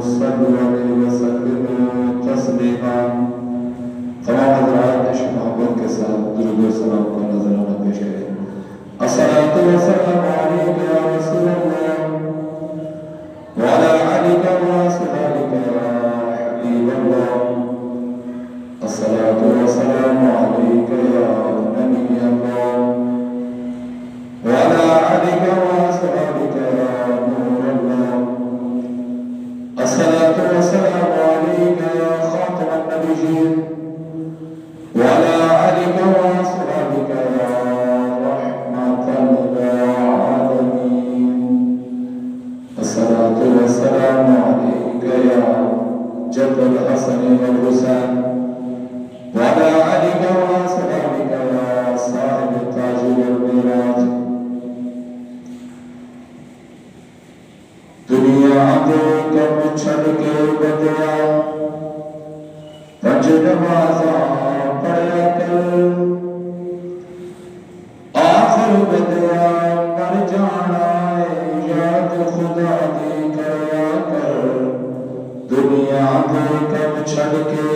صلوا علیہ وسلم تسلیما۔ تمام حضرات عشق محبت کے ساتھ درود و سلام کا نذرانہ پیش کریں۔ الصلاۃ والسلام علیک یا رسول اللہ وعلی آلک واصحابک یا حبیب اللہ۔ الصلاۃ والسلام علیک یا نبی اللہ وعلی آلک واصحابک یا نور اللہ۔ الصلاۃ والسلام علیک یا خاتم النبیین وعلی آلک واصحابک یا رحمۃ للعالمین۔ الصلاۃ والسلام علیک یا جد الحسن والحسین وعلی آلک واصحابک یا صاحب التاج والمیراج۔ دنیا دیکھ چھڑ کے بدیا پنج نمازاں پڑھیا کر، آخر بدیا مر جانا ہے یاد خدا دی کریا کر۔ دنیا دے کم چھڑ کے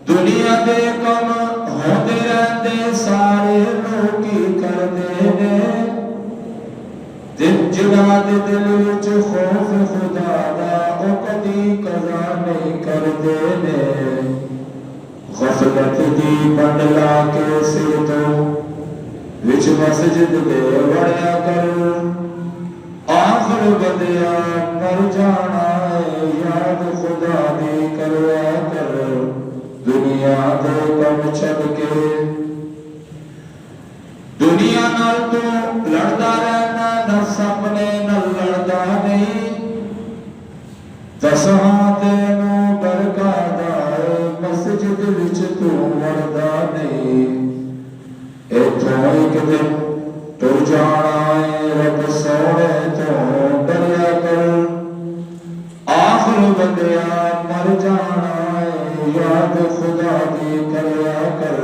دنیا دے کم ہوندے رہندے سارے لوگ کی کردے نے، جنہاں دے دل وچ خوف خدا دا او کدی قضا نہیں کردے نے۔ غفلت دی بنڈ لا کے سر تو وچ مسجد دے وڑیا کر، آخر بدیا مر جانا ہے یاد خدا دی کریا کر۔ دنیا دے کم چھڑ کے دنیا نال تو لڑدا رہنا، نفس اپنے نال لڑدا نہیں۔ دسواں تینوں برکادا ہے مسجد وچ تو وڑدا نہیں۔ ایتھوں ایک دن ٹر جانا ہے رب سونے تو ڈریا کر، آخر بندیا مر جانا ہے یاد خدا دی کریا کر۔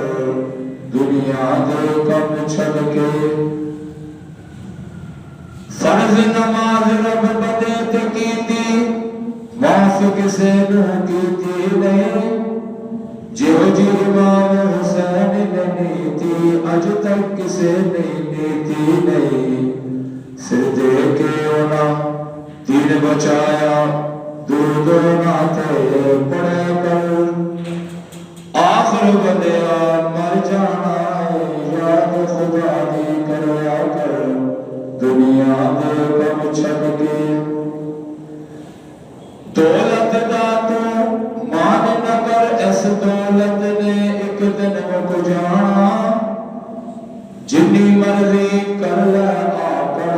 دنیا دے کم چھڑ کے فرض نماز رب بدے تے کیتی، معاف کسے نو کیتی نہیں۔ جہو جی امام حسین نے نیتی اج تک کسے نہیں نیتی نہیں۔ سر دے کے انہاں دین بچایا درود نعت پڑھیا کر، آخر بندیا مر جانا ہے یاد خدا دی کریا کر۔ دنیا دے کم چھڑ کے دولت دا تو مان نہ کر، اس دولت نے ایک دن مک جانا۔ جنی مرضی کر لے آکر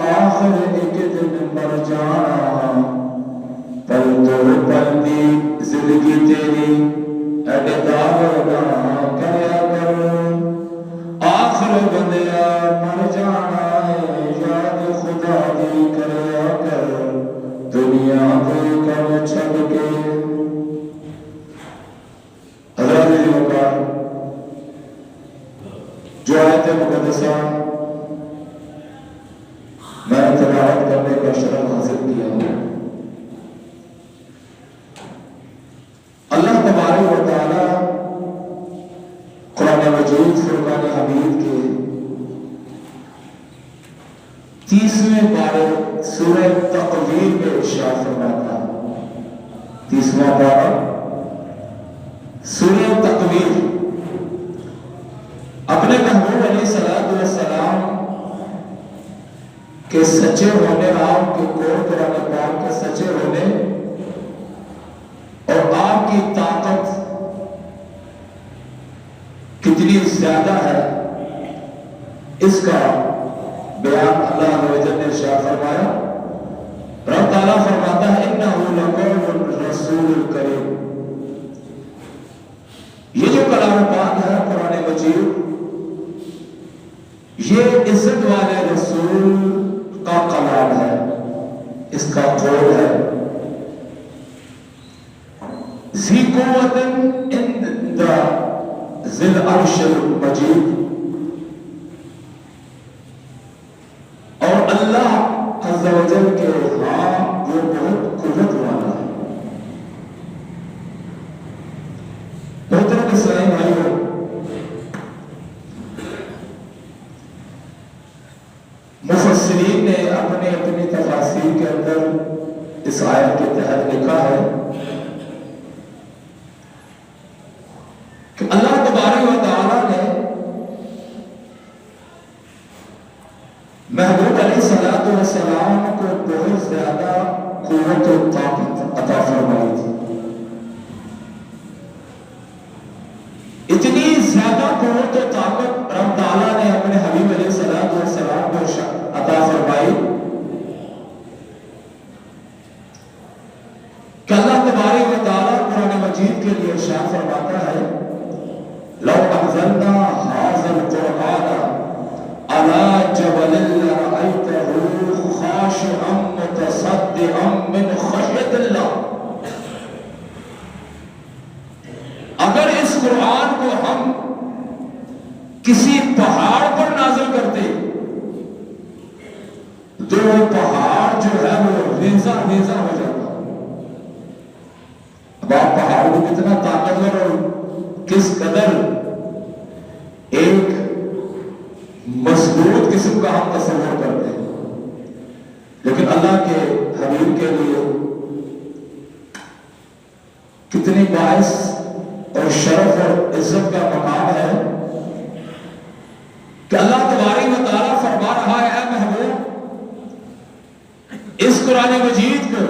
آخر ایک دن مر جانا۔ پل تو پل دی زندگی تیری اڈے دعوی نہ کریا کر، آخر بندیا مر جانا ہے یاد خدا دی کریا کر۔ دنیا دے کم چھڑ کے حضرات علی وقار جو آیت مقدسہ میں نے تلاوت کرنے کا شرف حاصل کیا ہوں، اللہ تبارک و تعالی قرآن مجید فرقان حمید کے 30ویں پارے سورہ تقویر میں ارشاد فرماتا ہے۔ 30واں پارہ سورہ تقویر اپنے محبوب علیہ السلام کے سچے ہونے، آپ کے قول قرآن پاک کے سچے ہونے اور آپ کی طاقت کتنی زیادہ ہے اس کا بیان اللہ عزوجل نے ارشاد فرمایا۔ رب تعالیٰ فرماتا ہے انہ لقول رسول کریم۔ یہ جو کلام پاک ہے قرآن مجید، یہ عزت والے رسول کا کلام ہے، اس کا قول ہے۔ ذی قوت عند ذی العرش المجید، اور اللہ عز و جل کہ ہاں وہ بہت قوت والا ہے۔ محترم اسلامی بھائیوں، مفسرین نے اپنی تفاسیر کے اندر اس آیت کے تحت لکھا ہے کہ اللہ تبارک و تعالیٰ نے محبوب علیہ السلام کو بہت زیادہ قوت و طاقت عطا فرمائی تھی۔ اتنی زیادہ قوت و طاقت رب تعالیٰ نے اپنے حبیب علیہ السلام کو عطا فرمائی کہ اللہ تبارک و تعالیٰ قرآن مجید کے لیے ارشاد فرماتا ہے لو انزلنا هذا القرآن على جبل لرأيته خاشعا متصدعا من خشية الله۔ اگر اس قرآن کو ہم کسی پہاڑ پر نازل کرتے تو وہ پہاڑ جو ہے وہ ریزہ ریزہ ہو جاتا۔ اب آپ پہاڑ کو کتنا طاقتور اور کس قدر ایک مضبوط قسم کا ہم تصور کرتے ہیں، لیکن اللہ کے حبیب کے لیے کتنی باعث اور شرف اور عزت کا مقام ہے کہ اللہ تبارک و تعالیٰ فرما رہا ہے اے محبوب اس قرآن مجید کو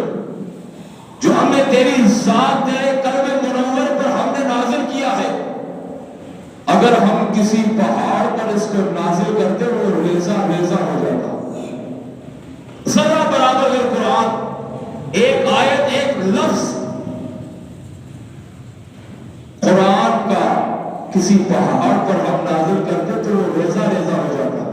جو ہم نے تیری ذات قلب منور پر ہم نے نازل کیا ہے، اگر ہم کسی پہاڑ پر اس کو نازل کرتے وہ ریزہ ریزہ ہو جاتا۔ ذرا برابر یہ قرآن ایک آیت ایک لفظ قرآن کا کسی پہاڑ پر ہم نازل کرتے تو وہ ریزہ ریزہ ہو جاتا۔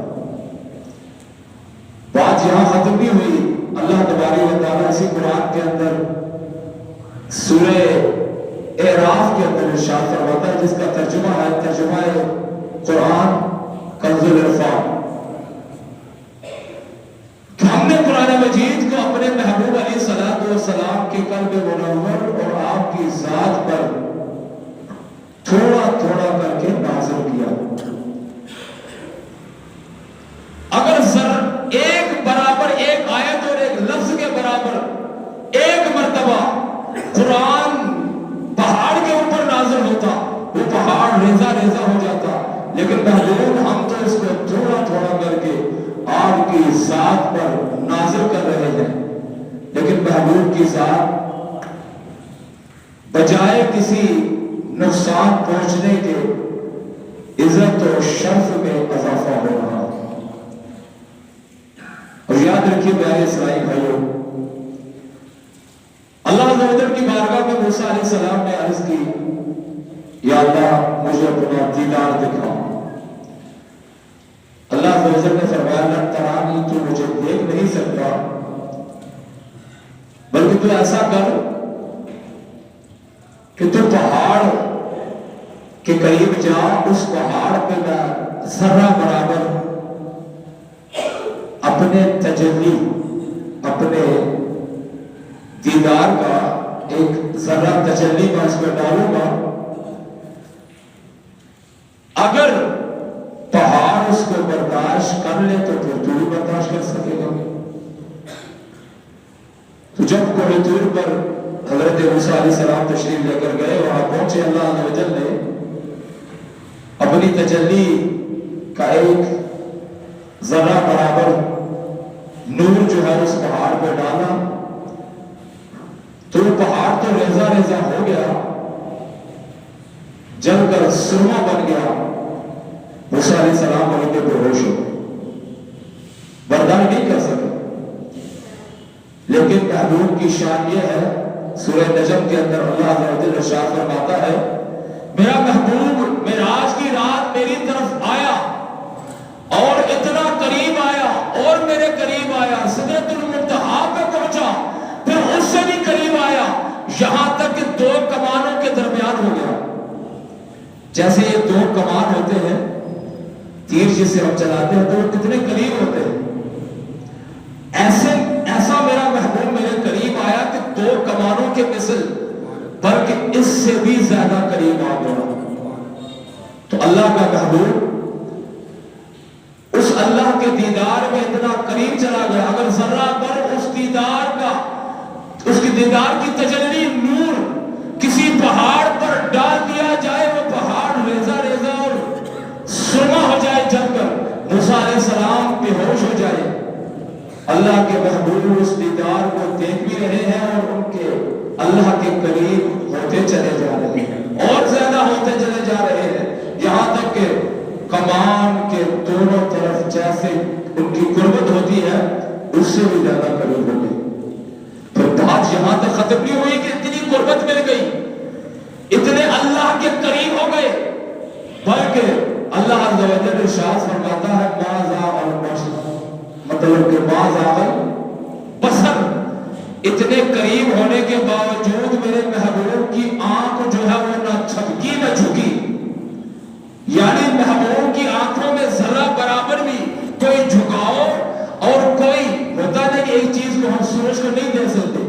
بات یہاں ختم نہیں ہوئی، اللہ تبارک و تعالیٰ اسی قرآن کے اندر سورہ اعراف کے اندر ارشاد فرماتا ہے جس کا ترجمہ قرآن کنز العرفان، کہ ہم نے قرآن مجید کو اپنے محبوب علیہ السلام کے قلب منور اور آپ کی ذات پر تھوڑا تھوڑا کر کے نازل کیا۔ اگر ذرا ایک برابر ایک آیت اور ایک لفظ کے برابر ایک مرتبہ قرآن پہاڑ کے اوپر نازل ہوتا وہ پہاڑ ریزہ ریزہ ہو جاتا، لیکن محبوب ہم تو اس کو تھوڑا تھوڑا کر کے آپ کی ذات پر نازل کر رہے ہیں، لیکن محبوب کی ذات بجائے کسی نقصان پہنچنے کے عزت و شرف میں اضافہ ہو رہا ہے۔ اور یاد رکھیے پیارے اسلامی بھائیوں، اللہ عز و جل کی بارگاہ میں موسیٰ علیہ السلام نے عرض کی یا اللہ مجھے اپنا دیدار دکھاؤ۔ اللہ عز و جل نے فرمایا لن ترانی، تو مجھے دیکھ نہیں سکتا، بلکہ تو ایسا کر کہ تو پہاڑ کے قریب جا، اس پہاڑ پہ میں ذرہ برابر اپنے تجلی اپنے دیدار کا ایک ذرہ تجلی میں اس پہ ڈالوں گا، اگر پہاڑ اس کو برداشت کر لے تو پھر تو بھی برداشت کر سکے گا۔ تو جب کوہ طور پر حضرت موسیٰ علیہ السلام تشریف لے کر گئے، وہاں پہنچے، اللہ عز و جل نے اپنی تجلی کا ایک ذرہ برابر نور جو ہے اس پہاڑ پہ ڈالا تو وہ پہاڑ تو ریزہ ریزہ ہو گیا، جل کر سرما بن گیا۔ موسیٰ علیہ السلام وہیں پہ بے ہوش ہو گئے، برداشت نہیں کر سکے۔ لیکن محبوب کی شان یہ ہے، سورہ نجم کے اندر اللہ عز و جل ارشاد فرماتا ہے میرا محبوب معراج کی رات میری طرف آیا اور اتنا قریب آیا اور میرے قریب آیا، سدرۃ المنتہا پہ پہنچا، پھر اس سے بھی قریب آیا، یہاں تک کہ دو کمانوں کے درمیان ہو گیا۔ جیسے یہ دو کمان ہوتے ہیں، تیر جسے ہم چلاتے ہیں تو وہ کتنے قریب ہوتے ہیں، ایسا سے بھی زیادہ قریب آ گیا. تو اللہ کا محبوب اس اللہ کے دیدار میں اتنا قریب چلا گیا. اگر ذرہ پر اس دیدار کا، اس کی دیدار کی تجلی نور کسی پہاڑ پر ڈال دیا جائے، وہ پہاڑ ریزہ ریزہ اور سرما ہو جائے جل کر، موسیٰ علیہ السلام بے ہوش ہو جائے. اللہ کے محبوب اس دیدار کو دیکھ بھی رہے ہیں اور ان کے اللہ کے قریب ہوتے چلے جا رہے ہیں، اور زیادہ ہوتے چلے جا رہے ہیں، یہاں تک کہ کمان کے دونوں طرف جیسے ان کی قربت ہوتی ہے اس سے بھی زیادہ قریب ہو گئی. پھر بات یہاں تک ختم نہیں ہوئی کہ اتنی قربت مل گئی، اتنے اللہ کے قریب ہو گئے، بلکہ اللہ عز و جل ارشاد فرماتا ہے ما زاغ البصر، مطلب کہ ما زاغ البصر، اتنے قریب ہونے کے باوجود میرے محبوب کی آنکھ جو ہے وہ نہ جھپکی نہ جھکی. یعنی محبوب کی آنکھوں میں ذرہ برابر بھی کوئی جھکاؤ اور کوئی ہوتا نہیں کہ ایک چیز کو ہم سورج کو نہیں دے سکتے،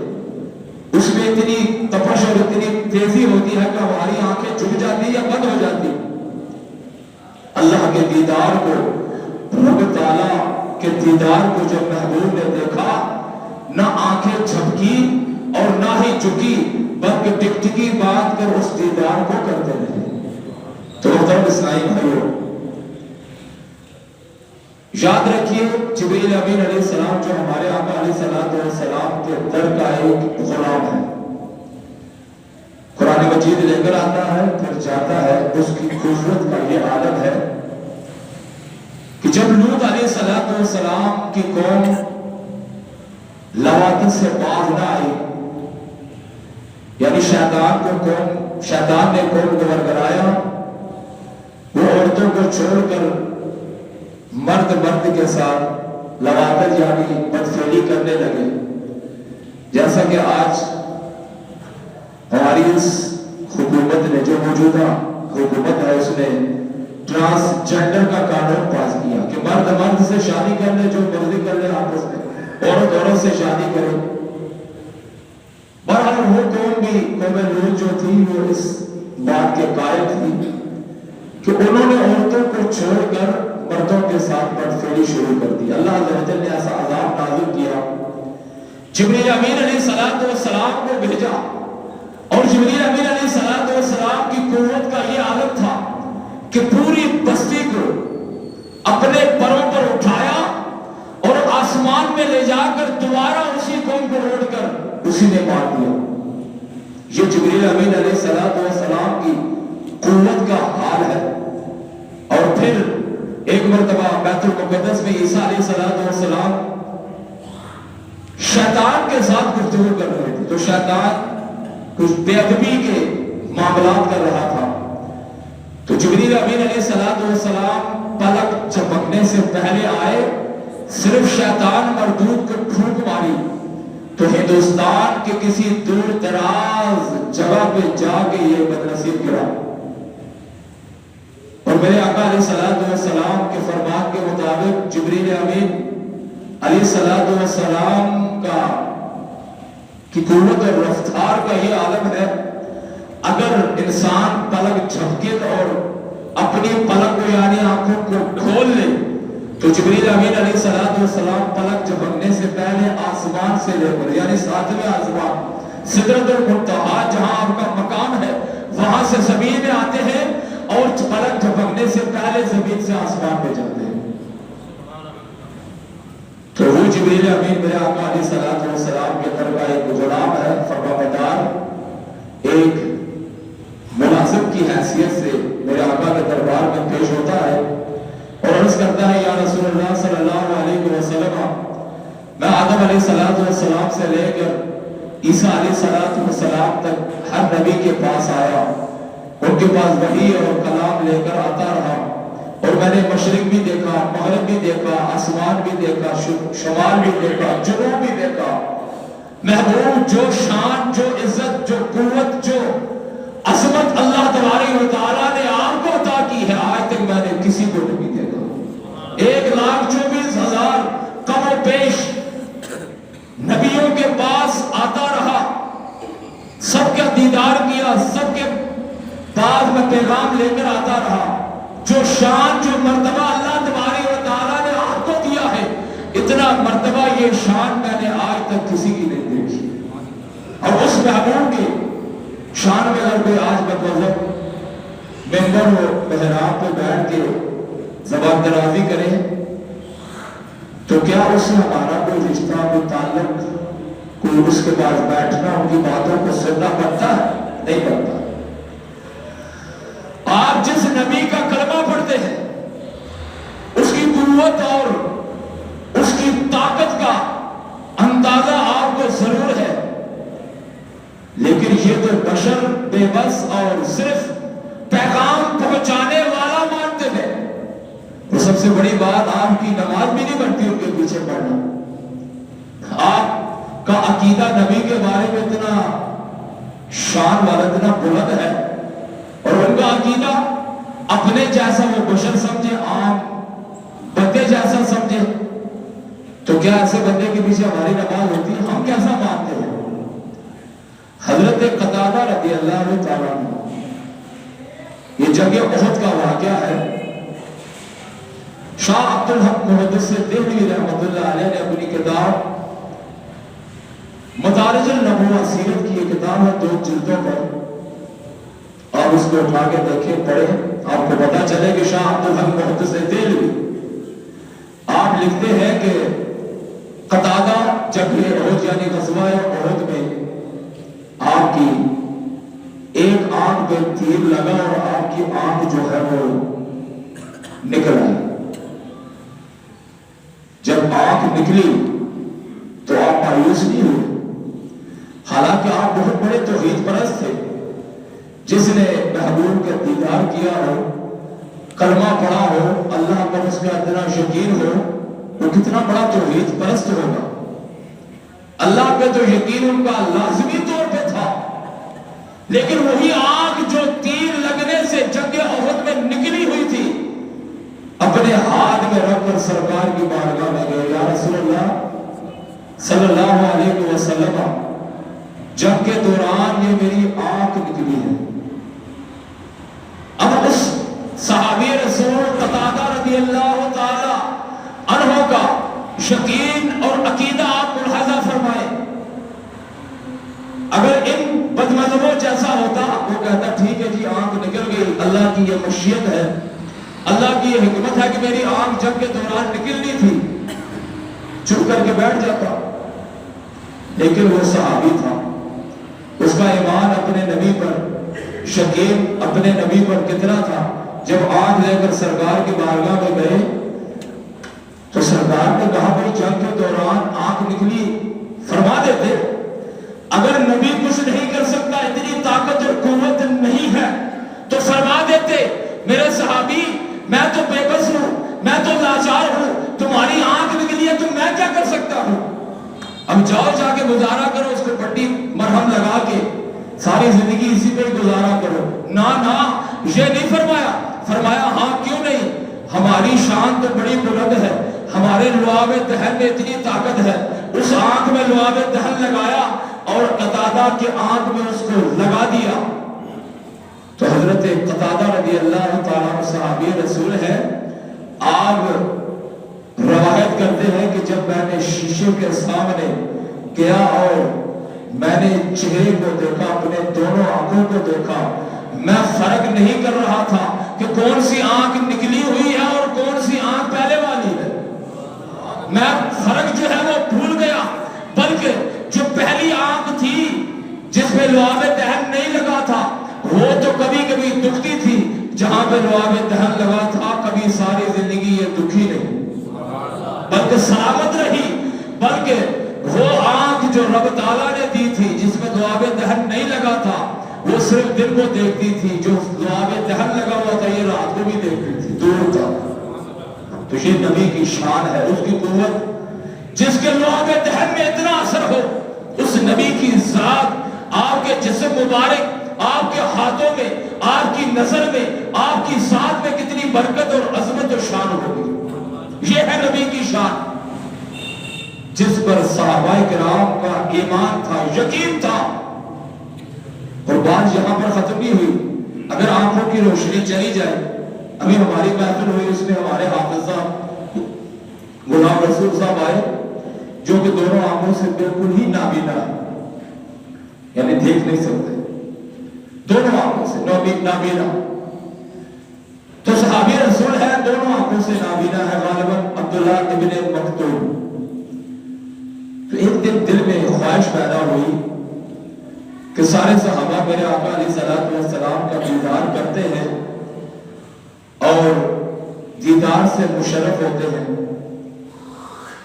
اس میں اتنی تپش اور اتنی تیزی ہوتی ہے کہ ہماری آنکھیں جھک جاتی یا بند ہو جاتی. اللہ کے دیدار کو، رب تعالیٰ کے دیدار کو جب محبوب نے دیکھا، نہ آنکھیں جھپکی اور نہ ہی جھکی، بلکہ ٹکٹکی بات کر اس دیدار کو کرتے رہے. تو محترم اسلامی بھائیوں، یاد رکھیے جبریل امین علیہ السلام جو ہمارے آقا علیہ السلام کے در کا ایک غلام ہے، قرآن مجید لے کر آتا ہے پھر جاتا ہے. اس کی قدرت کا یہ عالم ہے کہ جب لوط علیہ السلام کی قوم لواطن سے باز نہ آئی، یعنی شیطان نے قوم کو ورگلایا، وہ عورتوں کو چھوڑ کر مرد کے ساتھ لواطن یعنی بدفعلی کرنے لگے. جیسا کہ آج ہماری اس حکومت نے، جو موجودہ حکومت ہے، اس نے ٹرانسجنڈر کا قانون پاس کیا کہ مرد سے شادی کر لے، جو مرضی کر لے آپس میں، عورت سے شادی کرے. بہرحال وہ قوم لوط جو تھی وہ اس بات کے قائل تھی کہ انہوں نے عورتوں کو چھوڑ کر مردوں کے ساتھ بدفعلی شروع کر دی. اللہ عز و جل نے ایسا عذاب نازل کیا، جبریل امین علیہ السلام کو بھیجا، اور جبریل امین علیہ السلام کی قوت کا یہ عالم تھا کہ پوری بستی کو اپنے پروں پر اٹھایا اور آسمان میں لے جا کر دوبارہ اسی قوم کو روڑ کر اسی نے مار دیا. یہ جبریل امین علیہ السلام کی قوت کا حال ہے. اور پھر ایک مرتبہ بیت المقدس میں عیسیٰ علیہ السلام شیطان کے ساتھ گفتگو کر رہے تھے، تو شیطان کچھ بے ادبی کے معاملات کر رہا تھا. تو جبریل امین علیہ السلام پلک جھپکنے سے پہلے آئے، صرف شیطان مردود کو پھونک ماری تو ہندوستان کے کسی دور دراز جگہ پہ جا کے یہ بدنصیب گرا. اور میرے آقا علیہ السلام کے فرمان کے مطابق جبریل امین علیہ السلام کی قوت اور رفتار کا یہ عالم ہے. اگر انسان پلک جھپکے اور اپنی پلک کو یعنی آنکھوں کو کھول لے تو جبریل امین علیہ السلام پلک جھپکنے سے پہلے آسمان سے لے کر یعنی ساتویں آسمان سدرۃ المنتہا جہاں آپ کا مقام ہے وہاں سے زمین میں آتے ہیں اور پلک جھپکنے سے پہلے زمین سے آسمان پہ جاتے ہیں. تو وہ جبریل امین میرے آقا علیہ السلام کے در کا ایک غلام ہے، فرمانبردار، ایک ملازم کی حیثیت سے میرے آقا کے دربار میں پیش ہوتا ہے اور عرض کرتا ہے یا رسول اللہ صلی اللہ علیہ وسلم، میں آدم علیہ السلام سے لے کر عیسیٰ علیہ السلام تک ہر نبی کے پاس آیا، ان کے پاس وحی اور کلام لے کر آتا رہا، اور میں نے مشرق بھی دیکھا، مغرب بھی دیکھا، آسمان بھی دیکھا، شمال بھی دیکھا، جنوب بھی دیکھا. محبوب جو شان، جو عزت، جو قوت، جو عظمت اللہ تبارک و تعالیٰ نے آپ کو عطا کی ہے آج تک میں نے کسی کو نہیں دیکھا. 1,24,000 کم و بیش نبیوں کے پاس آتا رہا، سب کا دیدار کیا، سب کے کا پیغام لے کر آتا رہا. جو شان جو مرتبہ اللہ تبارک و تعالیٰ نے آپ کو دیا ہے, اتنا مرتبہ یہ شان میں نے آج تک کسی کی نہیں دیکھی. اور اس محبوب کی شان میں اگر کوئی آج مطلب ممبر ہو محراب پہ بیٹھ کے زبان درازی کرے تو کیا اس سے ہمارا کوئی رشتہ کوئی تعلق کوئی اس کے پاس بیٹھنا ان کی باتوں کو سننا پڑتا ہے؟ نہیں پڑتا. آپ جس نبی کا کلمہ پڑھتے ہیں اس کی قوت اور اس کی طاقت کا اندازہ آپ کو ضرور ہے, لیکن یہ تو بشر بے بس اور صرف پیغام پہنچانے والا مانتے ہیں. اور سب سے بڑی بات, آپ کی نماز بھی نہیں بنتی ان کے پیچھے پڑھنا. آپ کا عقیدہ نبی کے بارے میں اتنا شان والا اتنا بلند ہے, اور ان کا عقیدہ اپنے جیسا وہ بشر سمجھے, عام بندے جیسا سمجھے, تو کیا ایسے بندے کے پیچھے ہماری نماز ہوتی ہے؟ ہم کیسا مانتے ہیں؟ حضرت قتادہ رضی اللہ تعالیٰ عنہ, یہ جنگ احد کا واقعہ ہے. شاہ عبد الحق محدث دہلوی رحمۃ اللہ علیہ نے اپنی کتاب مدارج النبوہ سیرت کی یہ کتاب ہے 2 جلدوں پر, آپ اس کو اٹھا کے دیکھیں پڑھیں, آپ کو پتا چلے کہ شاہ عبد الحق محدث دہلوی آپ لکھتے ہیں کہ قتادہ جنگ احد یعنی غزوہ احد میں آپ کی ایک آنکھ پہ تیر لگا اور آپ کی آنکھ جو ہے وہ نکل آئی. جب آنکھ نکلی تو آپ مایوس نہیں ہوئے, حالانکہ آپ بہت بڑے توحید پرست تھے. جس نے محبوب کا دیدار کیا ہو, کلمہ پڑھا ہو, اللہ پر اس کا اتنا یقین ہو, وہ کتنا بڑا توحید پرست ہوگا. اللہ پہ تو یقین ان کا لازمی طور پہ تھا, لیکن وہی آنکھ جو تیر لگنے سے جنگ احد میں نکلی ہوئی تھی, اپنے ہاتھ میں رکھ کر سرکار کی بارگاہ میں گئے, یا رسول اللہ صلی اللہ علیہ وسلم, جنگ کے دوران یہ میری آنکھ نکلی ہے. اب اس صحابی رسول قتادہ رضی اللہ تعالی عنہ کا یقین اور عقیدہ آپ ملاحظہ فرمائیں. اگر ان بدمذہبوں جیسا ہوتا, وہ کہتا ٹھیک ہے جی آنکھ نکل گئی, اللہ کی یہ مشیت ہے, اللہ کی یہ حکمت ہے کہ میری آنکھ جنگ کے دوران نکلنی تھی, چپ کر کے بیٹھ جاتا. لیکن وہ صحابی تھا, اس کا ایمان اپنے نبی پر, یقین اپنے نبی پر کتنا تھا. جب آنکھ لے کر سرکار کی بارگاہ میں گئے تو سرکار نے کہا بھائی جنگ کے دوران آنکھ نکلی, فرما دیتے. اگر نبی کچھ نہیں کر سکتا, اتنی طاقت اور قوت نہیں ہے, تو فرما دیتے میرے صحابی میں تو بے بس ہوں, میں تو لاچار ہوں, تمہاری آنکھ نکلی ہے تو میں کیا کر سکتا ہوں, اب جاؤ جا کے گزارا کرو, اس کو پٹی مرہم لگا کے ساری زندگی اسی پہ گزارا کرو. نا یہ نہیں فرمایا. فرمایا ہاں کیوں نہیں, ہماری شان تو بڑی بلند ہے, ہمارے لعاب دہن میں اتنی طاقت ہے. اس آنکھ میں لعاب دہن لگایا اور قتادہ کی آنکھ میں اس کو لگا دیا. تو حضرت قتادہ رضی اللہ تعالیٰ صحابی رسول ہے, آپ روایت کرتے ہیں کہ جب میں نے شیشے کے سامنے گیا اور میں نے چہرے کو دیکھا, اپنے دونوں آنکھوں کو دیکھا, میں فرق نہیں کر رہا تھا کہ کون سی آنکھ نکلی ہوئی ہے اور کون سی آنکھ پہلے والی ہے. میں فرق جو ہے وہ بھول گیا, بلکہ جو پہلی آنکھ تھی جس پہ لعاب دہن نہیں لگا تھا, وہ تو کبھی کبھی دکھتی تھی, جہاں پہ لعاب دہن لگا تھا کبھی ساری زندگی یہ دکھی نہیں بلکہ سلامت رہی. بلکہ وہ آنکھ جو رب تعالیٰ نے دی تھی جس میں لعاب دہن نہیں لگا تھا, وہ صرف دن کو دیکھتی تھی, جو لعاب دہن لگا ہوا تھا یہ رات کو بھی دیکھتی تھی, دور تھا. تو یہ نبی کی شان ہے, اس کی قوت, جس کے لعاب دہن میں اتنا اثر ہو. اس نبی کی ذات آپ کے جسم مبارک, آپ کے ہاتھوں میں, آپ کی نظر میں, آپ کی ذات میں کتنی برکت اور عظمت و شان ہوگی. یہ ہے نبی کی شان, جس پر صحابہ کرام کا ایمان تھا, یقین تھا. اور بات یہاں پر ختم نہیں ہوئی. اگر آنکھوں کی روشنی چلی جائے. ابھی ہماری محفل ہوئی, اس میں ہمارے حافظ صاحب غلام رسول صاحب آئے جو کہ دونوں آنکھوں سے بالکل ہی نابینا, یعنی دیکھ نہیں سکتے دونوں آنکھوں سے, نابینا. تو صحابی رسول ہے, دونوں آنکھوں سے نابینا ہے, غالباً عبداللہ ابن مکتوم. تو ایک دن دل میں خواہش پیدا ہوئی کہ سارے صحابہ میرے آقا علیہ الصلوۃ والسلام کا دیدار کرتے ہیں اور دیدار سے مشرف ہوتے ہیں,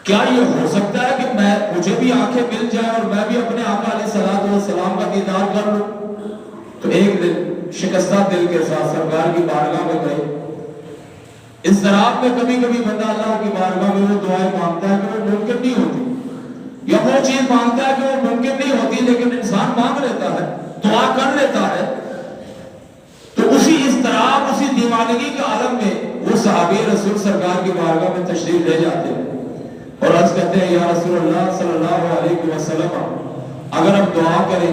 کیا یہ ہو سکتا ہے کہ مجھے بھی آنکھیں مل جائیں اور میں بھی اپنے آقا علیہ الصلوۃ والسلام کا دیدار کر لوں؟ تو ایک دن شکستہ دل کے ساتھ سرکار کی بارگاہ میں گئے. اس ضراب میں کبھی کبھی بندہ اللہ کی بارگاہ میں وہ دعائیں مانگتا ہے کہ وہ ممکن نہیں ہوتی, یا وہ چیز مانگتا ہے کہ وہ ممکن نہیں ہوتی, لیکن انسان مانگ لیتا ہے, دعا کر لیتا ہے. تو اسی اضطراب, اسی دیوانگی کے عالم میں وہ صحابی رسول سرکار کی بارگاہ میں تشریف لے جاتے ہیں اور عرض کرتے ہیں یا رسول اللہ صلی اللہ علیہ وسلم, اگر آپ دعا کریں,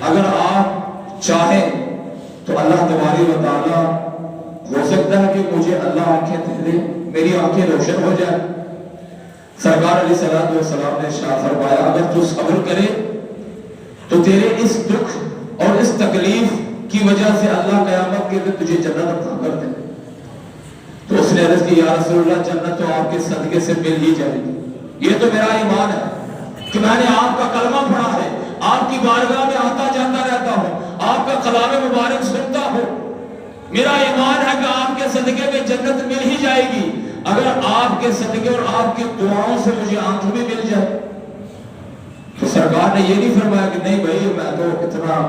اگر آپ چاہیں تو اللہ تبارک و تعالی ہو سکتا ہے کہ مجھے اللہ آنکھیں دے دے, میری آنکھیں روشن ہو جائے. سرکار علیہ الصلوۃ والسلام نے ارشاد فرمایا اگر تو صبر کرے تو تیرے اس دکھ اور اس تکلیف کی وجہ سے اللہ قیامت کے دن تجھے جنت عطا کر دے. تو اس نے عرض کی یا رسول اللہ جنت تو آپ کے صدقے سے مل ہی جائے گی, یہ تو میرا ایمان ہے کہ میں نے آپ کا کلمہ پڑھا ہے, آپ کی بارگاہ میں آتا جاتا رہتا ہوں, آپ کا کلام مبارک سنتا ہوں, میرا ایمان ہے کہ آپ کے صدقے میں جنت مل ہی جائے گی. اگر آپ کے صدقے اور آپ کی دعاؤں سے مجھے آنکھ بھی مل جائے. تو سرکار نے یہ نہیں فرمایا کہ نہیں بھائی میں تو اتنا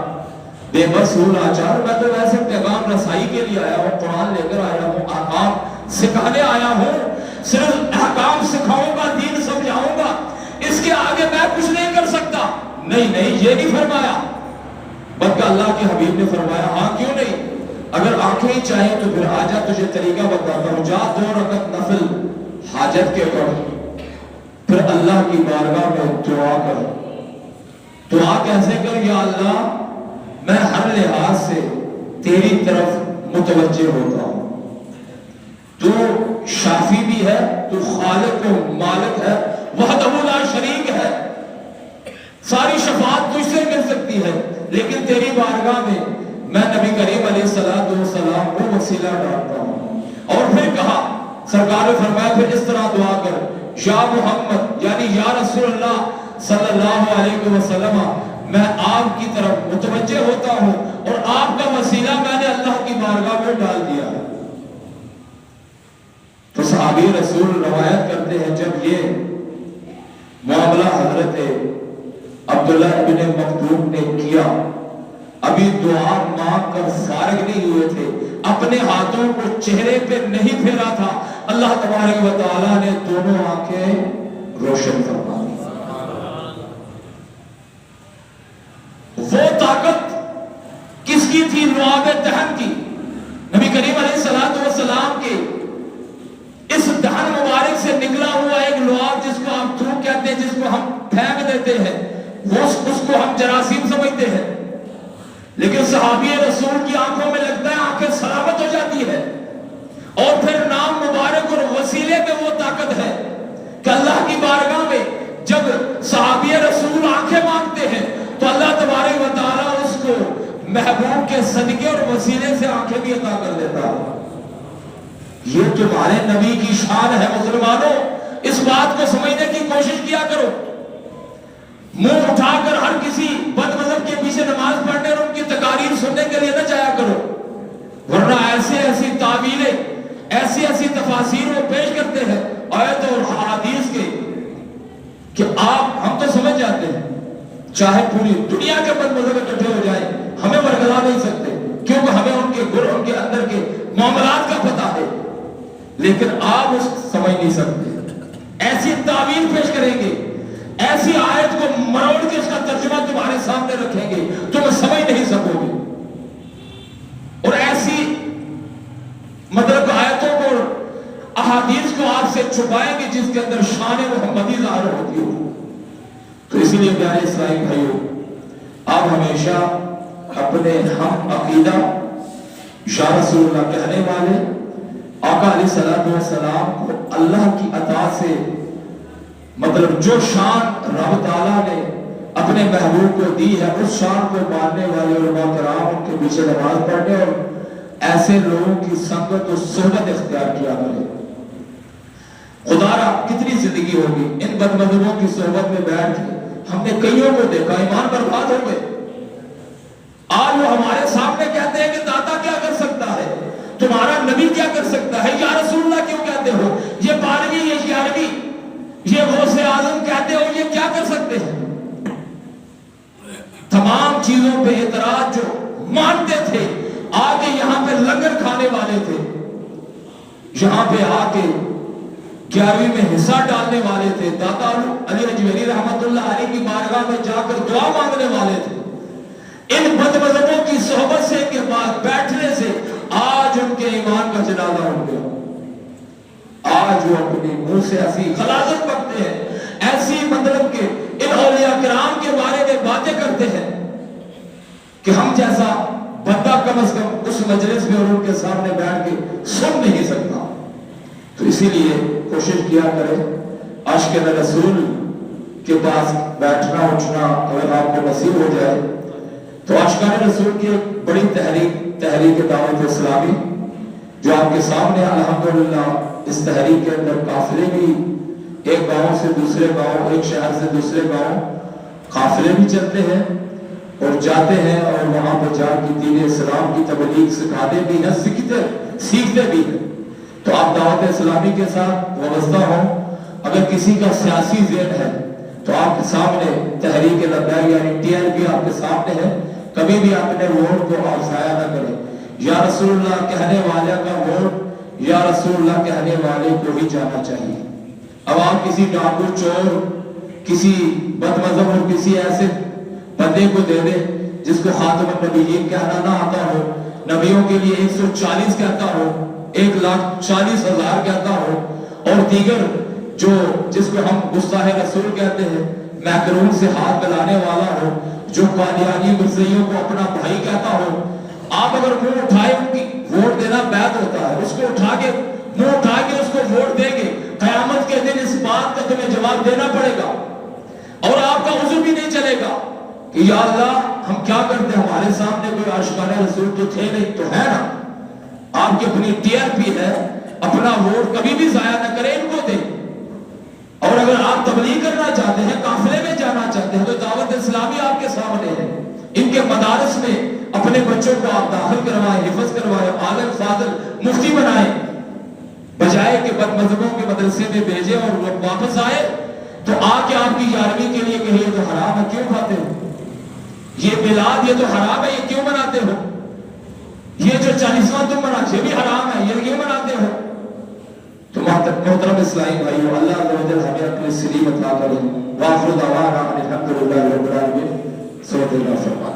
بے بس ہوں لاچار, میں تو ویسے پیغام رسائی کے لیے آیا ہوں, قرآن لے کر آیا ہوں, احکام سکھانے آیا ہوں, صرف احکام سکھاؤں گا, دین سمجھاؤں گا, اس کے آگے میں کچھ نہیں کر سکتا. نہیں یہ نہیں فرمایا, بلکہ اللہ کے حبیب نے فرمایا ہاں کیوں نہیں, اگر آنکھیں ہی چاہیں تو پھر آجا تجھے طریقہ بتاتا ہوں, جا 2 رکعت نفل حاجت کے پڑھ, پھر اللہ کی بارگاہ میں دعا کر. دعا کیسے کر؟ یا اللہ میں ہر لحاظ سے تیری طرف متوجہ ہوتا ہوں, تو شافی بھی ہے, تو خالق و مالک ہے, وحدہ لا شریک ہے, ساری شفاعت تجھ سے مل سکتی ہے, لیکن تیری بارگاہ میں میں نبی کریم علیہ الصلوۃ والسلام کو وسیلہ ڈالتا ہوں. اور پھر کہا, سرکار نے فرمایا پھر اس طرح دعا کر, یا محمد یعنی یا رسول اللہ صلی اللہ علیہ وسلم, میں آپ کی طرف متوجہ ہوتا ہوں اور آپ کا وسیلہ میں نے اللہ کی بارگاہ میں ڈال دیا ہے. تو صحابی رسول روایت کرتے ہیں جب یہ معاملہ حضرت عبداللہ ابن مکتوم نے کیا, ابھی دعا مانگ کر فارغ نہیں ہوئے تھے, اپنے ہاتھوں کو چہرے پہ نہیں پھیرا تھا, اللہ تبارک و تعالیٰ نے دونوں آنکھیں روشن فرما دی. وہ طاقت کس کی تھی؟ لعاب دہن کی. نبی کریم علیہ الصلوۃ والسلام کے اس دہن مبارک سے نکلا ہوا ایک لعاب جس کو ہم تھوک کہتے ہیں, جس کو ہم پھینک دیتے ہیں, اس کو ہم جراثیم سمجھتے ہیں, لیکن صحابی رسول کی آنکھوں میں لگتا ہے آنکھیں سلامت ہو جاتی ہے. اور پھر نام مبارک اور وسیلے میں وہ طاقت ہے کہ اللہ کی بارگاہ میں جب صحابی رسول آنکھیں مانگتے ہیں تو اللہ تبارک و تعالیٰ اس کو محبوب کے صدقے اور وسیلے سے آنکھیں بھی عطا کر دیتا ہے. یہ تمہارے نبی کی شان ہے مسلمانوں, اس بات کو سمجھنے کی کوشش کیا کرو. منہ اٹھا کر ہر کسی بد مذہب کے پیچھے نماز پڑھنے اور ان کی تقاریر سننے کے لیے نہ جایا کرو, ورنہ ایسی تعویلیں, ایسی تفاسیر وہ پیش کرتے ہیں آیت اور حدیث کے کہ ہم تو سمجھ جاتے ہیں, چاہے پوری دنیا کے بد مذہب اکٹھے ہو جائیں ہمیں ورگلا نہیں سکتے, کیونکہ ہمیں ان کے گر, ان کے اندر کے معاملات کا پتہ ہے, لیکن آپ اس سمجھ نہیں سکتے. ایسی تعویل پیش کریں گے, ایسی آیت کو مروڑ کے اس کا ترجمہ تمہارے سامنے رکھیں گے, تم سمجھ نہیں سکو گے, اور ایسی مطلب آیتوں کو احادیث کو آپ سے چھپائیں گے جس کے اندر شان محمدی ظاہر ہوتی ہو. تو اسی لیے پیارے اسلامی بھائیوں, آپ ہمیشہ اپنے ہم عقیدہ یا رسول اللہ کہنے والے آقا علیہ السلام کو اللہ کی عطا سے مطلب جو شان رب تعالیٰ نے اپنے محبوب کو دی ہے اس شان کو ماننے والے علماء کرام ان کے پیچھے نماز پڑھنے اور ایسے لوگوں کی سنگت و صحبت اختیار کیا کرے. خدا را کتنی زندگی ہوگی ان بدمذہبوں کی صحبت میں بیٹھ کے ہم نے کئیوں کو دیکھا ایمان برباد ہو گئے. آج وہ ہمارے سامنے کہتے ہیں کہ داتا کیا کر سکتا ہے, تمہارا نبی کیا کر سکتا ہے, یا رسول اللہ کیوں کہتے ہو, یہ 12ویں یہ 11ویں یہ غوث اعظم کہتے ہو, یہ کیا کر سکتے ہیں. تمام چیزوں پہ اعتراض جو مانتے تھے آگے یہاں پہ لنگر کھانے والے تھے, یہاں پہ آ کے 11ویں میں حصہ ڈالنے والے تھے, داتا علی اجمیری رحمت اللہ علیہ کی بارگاہ میں جا کر دعا مانگنے والے تھے. ان بدمذہبوں کی صحبت سے کے بعد بیٹھنے سے آج ان کے ایمان کا جنازہ ہو گیا. آج وہ اپنی منہ سے ایسی غلاظت بکتے ہیں, ایسی مطلب کہ ان اولیاء کرام کے بارے میں باتیں کرتے ہیں کہ ہم جیسا بندہ کم از کم اس مجلس میں اور ان کے سامنے بیٹھ کے سن نہیں سکتا. تو اسی لیے کوشش کیا کرے عاشق رسول کے پاس بیٹھنا اٹھنا اگر آپ کو نصیب ہو جائے تو عاشقان رسول کی ایک بڑی تحریک دعوت اسلامی جو آپ کے سامنے الحمدللہ اس تحریک کے اندر قافلے بھی ایک گاؤں سے دوسرے گاؤں, ایک شہر سے دوسرے گاؤں قافلے بھی چلتے ہیں اور جاتے ہیں اور وہاں پر جا کے دین اسلام کی تبلیغ سکھاتے بھی ہیں, سیکھتے بھی ہیں. تو آپ دعوت اسلامی کے ساتھ وابستہ ہوں, اگر کسی کا سیاسی ذہن ہے تو آپ کے سامنے تحریک لبیک یعنی TLP آپ کے سامنے ہے, کبھی بھی اپنے ووٹ کو آپ ضائع نہ کریں. یا رسول اللہ کہنے والے کا ووٹ یا رسول اللہ کہنے والے کو ہی جانا چاہیے. اب آپ کسی ڈاکو چور کسی بدمذہب اور کسی ایسے بندے کو دے دیں جس کو خاتم النبیین کہنا نہ آتا ہو, نبیوں کے لیے 140 کہتا ہو, 1,40,000 کہتا ہو, اور دیگر جو جس کو ہم گستاخ رسول کہتے ہیں محکرون سے ہاتھ ملانے والا ہو, جو قادیانی مرزائیوں کو اپنا بھائی کہتا ہو, آپ اگر منہ اٹھائے ان کی ووٹ دینا بیعت ہوتا ہے, اس کو اٹھا کے منہ اٹھا کے اس کو ووٹ دیں گے, قیامت کے دن اس بات کا تمہیں جواب دینا پڑے گا اور آپ کا عذر بھی نہیں چلے گا کہ یا اللہ ہم کیا کرتے, ہمارے سامنے کوئی عاشقان رسول تو تھے نہیں, تو ہے نا آپ کی اپنی TLP ہے, اپنا ووٹ کبھی بھی ضائع نہ کریں, ان کو دیں. اور اگر آپ تبلیغ کرنا چاہتے ہیں, قافلے میں جانا چاہتے ہیں تو دعوت اسلامی آپ کے سامنے ہے. ان کے مدارس میں اپنے بچوں کو آپ داخل کروائیں, حفظ کروائیں, عالم فاضل مفتی بنائیں, بجائے کہ بدمذہبوں کے مدرسے میں بھیجیں اور وہ واپس آئے تو آ کے آپ کی 11ویں کے لیے کہ یہ تو حرام ہے, کیوں کھاتے ہو, یہ میلاد یہ تو حرام ہے, یہ کیوں مناتے ہو, یہ جو 40واں تم مناتے یہ بھی حرام ہے, یہ کیوں مناتے ہو. تو محترم اسلامی بھائیو, اللہ ہمیں اپنے سلیم عطا کرے. وآخر دعوانا الحمدللہ رب العالمین. صلی اللہ علیہ وسلم.